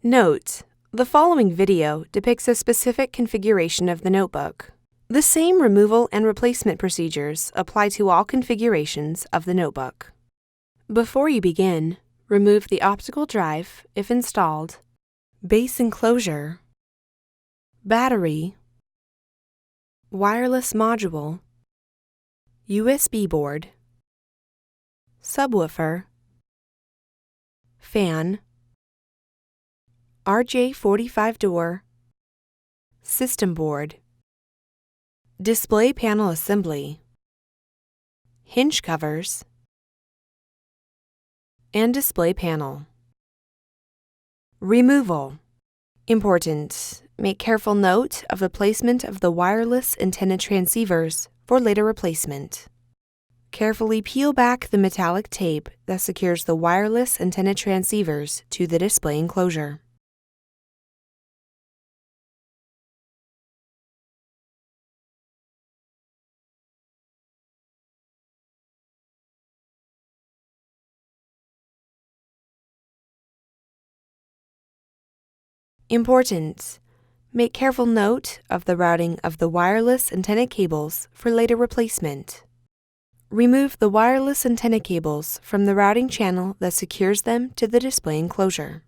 Note: the following video depicts a specific configuration of the notebook. The same removal and replacement procedures apply to all configurations of the notebook. Before you begin, remove the optical drive, if installed, base enclosure, battery, wireless module, USB board, subwoofer, fan, RJ45 door, system board, display panel assembly, hinge covers, and display panel. Removal. Important: make careful note of the placement of the wireless antenna transceivers for later replacement. Carefully peel back the metallic tape that secures the wireless antenna transceivers to the display enclosure. Important: make careful note of the routing of the wireless antenna cables for later replacement. Remove the wireless antenna cables from the routing channel that secures them to the display enclosure.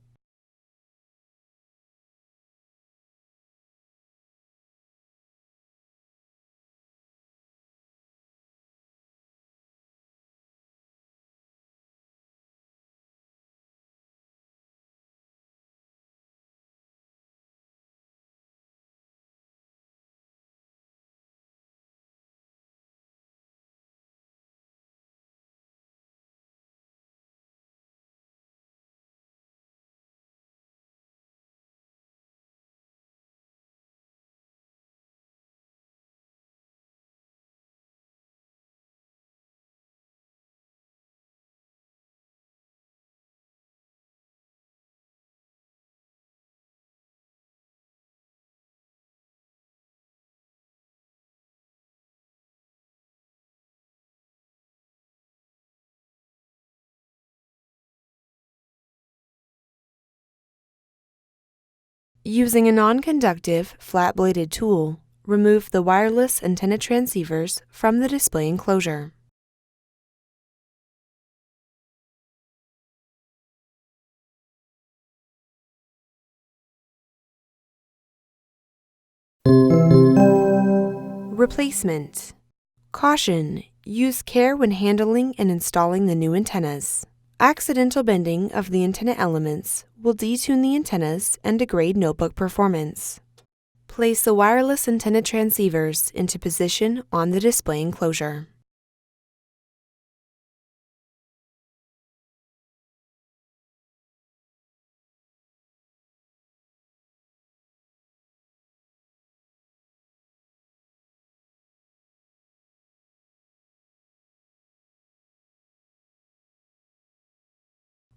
Using a non-conductive, flat-bladed tool, remove the wireless antenna transceivers from the display enclosure. Replacement. Caution: use care when handling and installing the new antennas. Accidental bending of the antenna elements will detune the antennas and degrade notebook performance. Place the wireless antenna transceivers into position on the display enclosure.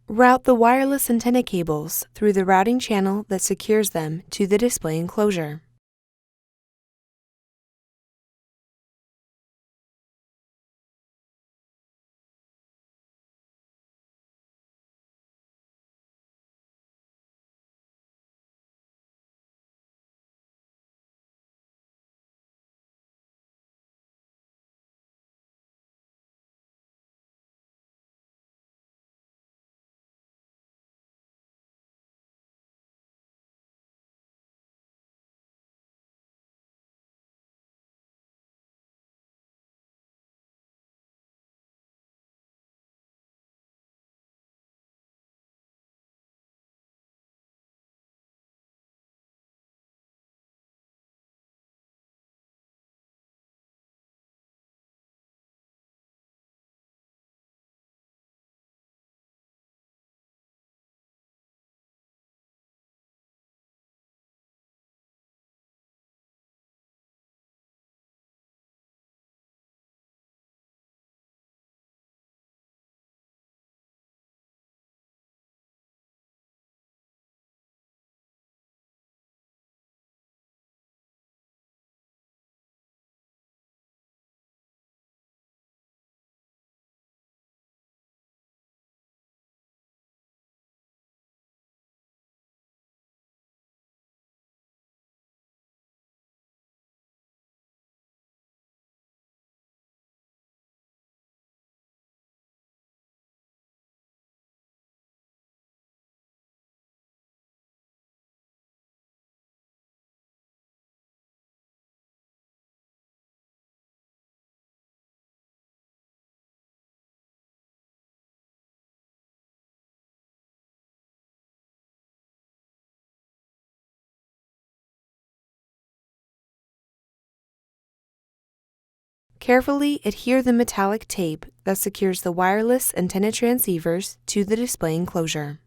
Route the wireless antenna cables through the routing channel that secures them to the display enclosure. Carefully adhere the metallic tape that secures the wireless antenna transceivers to the display enclosure.